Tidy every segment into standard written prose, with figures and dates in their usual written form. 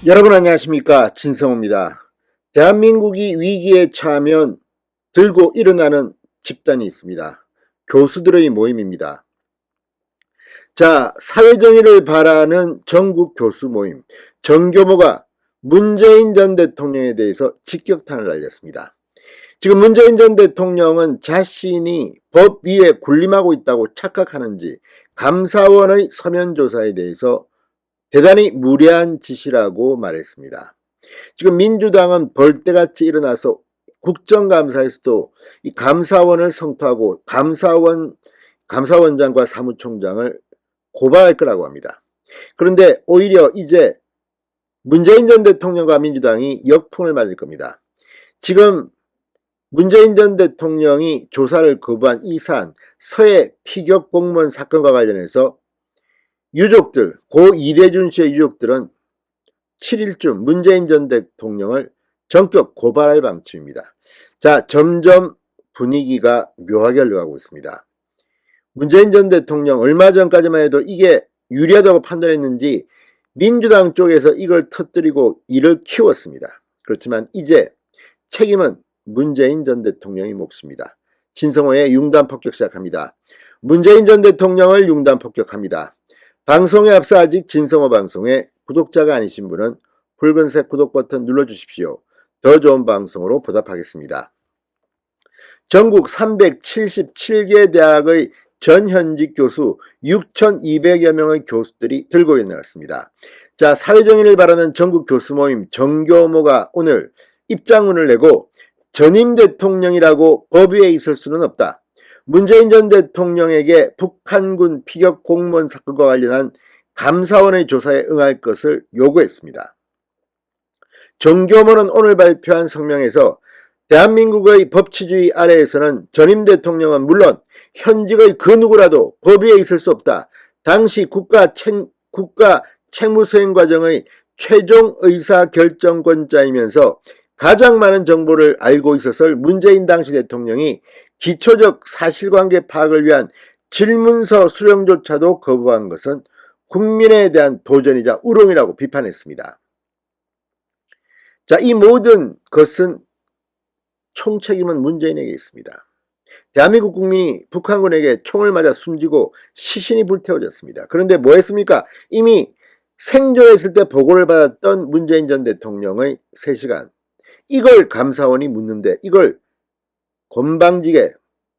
여러분 안녕하십니까, 진성호입니다. 대한민국이 위기에 처하면 들고 일어나는 집단이 있습니다. 교수들의 모임입니다. 자, 사회정의를 바라는 전국 교수 모임 정교모가 문재인 전 대통령에 대해서 직격탄을 날렸습니다. 지금 문재인 전 대통령은 자신이 법 위에 군림하고 있다고 착각하는지 감사원의 서면 조사에 대해서 대단히 무례한 짓이라고 말했습니다. 지금 민주당은 벌떼같이 일어나서 국정감사에서도 이 감사원을 성토하고 감사원장과 사무총장을 고발할 거라고 합니다. 그런데 오히려 이제 문재인 전 대통령과 민주당이 역풍을 맞을 겁니다. 지금 문재인 전 대통령이 조사를 거부한 이 사안, 서해 피격 공무원 사건과 관련해서 유족들, 고 이대준 씨의 유족들은 7일쯤 문재인 전 대통령을 전격 고발할 방침입니다. 자, 점점 분위기가 묘하게 흘러가고 있습니다. 문재인 전 대통령 얼마 전까지만 해도 이게 유리하다고 판단했는지 민주당 쪽에서 이걸 터뜨리고 이를 키웠습니다. 그렇지만 이제 책임은 문재인 전 대통령의 몫입니다. 진성호의 융단 폭격 시작합니다. 문재인 전 대통령을 융단 폭격합니다. 방송에 앞서 아직 진성호 방송에 구독자가 아니신 분은 붉은색 구독 버튼 눌러주십시오. 더 좋은 방송으로 보답하겠습니다. 전국 377개 대학의 전현직 교수 6,200여 명의 교수들이 들고 일어났습니다. 자, 사회정의를 바라는 전국 교수 모임 정교모가 오늘 입장문을 내고 전임 대통령이라고 법 위에 있을 수는 없다. 문재인 전 대통령에게 북한군 피격 공무원 사건과 관련한 감사원의 조사에 응할 것을 요구했습니다. 정교모는 오늘 발표한 성명에서 대한민국의 법치주의 아래에서는 전임 대통령은 물론 현직의 그 누구라도 법 위에 있을 수 없다. 당시 국가 책무수행 과정의 최종 의사결정권자이면서 가장 많은 정보를 알고 있었을 문재인 당시 대통령이 기초적 사실관계 파악을 위한 질문서 수령조차도 거부한 것은 국민에 대한 도전이자 우롱이라고 비판했습니다. 자, 이 모든 것은 총책임은 문재인에게 있습니다. 대한민국 국민이 북한군에게 총을 맞아 숨지고 시신이 불태워졌습니다. 그런데 뭐 했습니까? 이미 생존했을 때 보고를 받았던 문재인 전 대통령의 3시간, 이걸 감사원이 묻는데 이걸 건방지게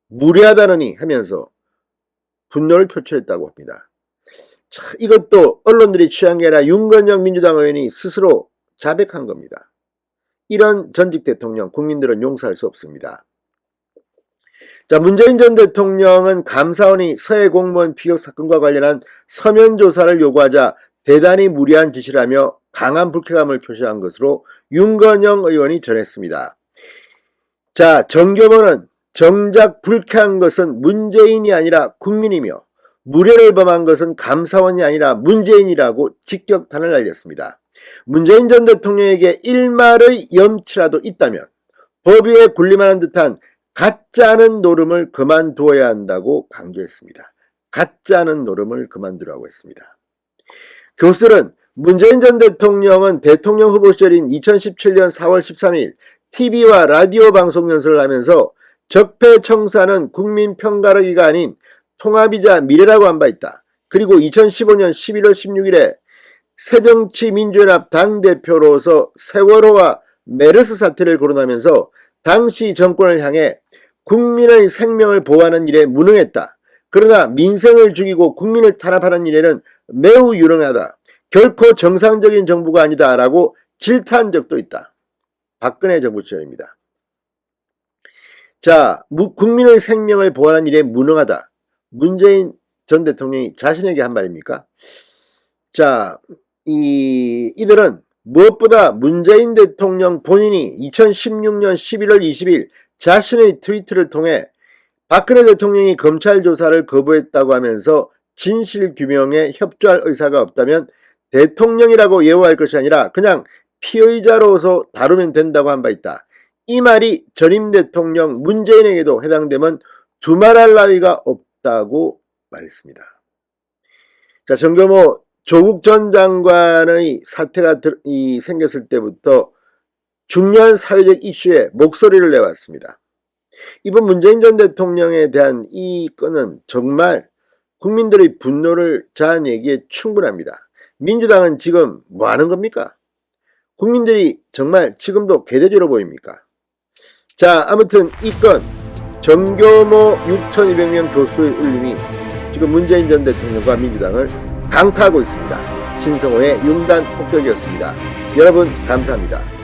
무례하다느니 하면서 분노를 표출했다고 합니다. 자, 이것도 언론들이 취한 게 아니라 윤건영 민주당 의원이 스스로 자백한 겁니다. 이런 전직 대통령 국민들은 용서할 수 없습니다. 자, 문재인 전 대통령은 감사원이 서해 공무원 피격 사건과 관련한 서면 조사를 요구하자 대단히 무리한 짓이라며 강한 불쾌감을 표시한 것으로 윤건영 의원이 전했습니다. 자, 정교모는 정작 불쾌한 것은 문재인이 아니라 국민이며 무례를 범한 것은 감사원이 아니라 문재인이라고 직격탄을 날렸습니다. 문재인 전 대통령에게 일말의 염치라도 있다면 법 위에 군림하는 듯한 가짜는 노름을 그만두어야 한다고 강조했습니다. 가짜는 노름을 그만두라고 했습니다. 교수들은 문재인 전 대통령은 대통령 후보 시절인 2017년 4월 13일 TV와 라디오 방송 연설을 하면서 적폐청산은 국민 편가르기가 아닌 통합이자 미래라고 한 바 있다. 그리고 2015년 11월 16일에 새정치민주연합 당대표로서 세월호와 메르스 사태를 거론하면서 당시 정권을 향해 국민의 생명을 보호하는 일에 무능했다. 그러나 민생을 죽이고 국민을 탄압하는 일에는 매우 유능하다. 결코 정상적인 정부가 아니다 라고 질타한 적도 있다. 박근혜 정부 시절입니다. 자, 국민의 생명을 보호하는 일에 무능하다. 문재인 전 대통령이 자신에게 한 말입니까? 자, 이들은 무엇보다 문재인 대통령 본인이 2016년 11월 20일 자신의 트위터를 통해 박근혜 대통령이 검찰 조사를 거부했다고 하면서 진실규명에 협조할 의사가 없다면 대통령이라고 예우할 것이 아니라 그냥 피의자로서 다루면 된다고 한 바 있다. 이 말이 전임 대통령 문재인에게도 해당되면 두말할 나위가 없다고 말했습니다. 자, 정교모 조국 전 장관의 사태가 생겼을 때부터 중요한 사회적 이슈에 목소리를 내왔습니다. 이번 문재인 전 대통령에 대한 이 건은 정말 국민들의 분노를 자아내기에 충분합니다. 민주당은 지금 뭐 하는 겁니까? 국민들이 정말 지금도 개돼지로 보입니까? 자, 아무튼 이 건 전교모 6,200명 교수의 울림이 지금 문재인 전 대통령과 민주당을 강타하고 있습니다. 신성호의 융단 폭격이었습니다. 여러분 감사합니다.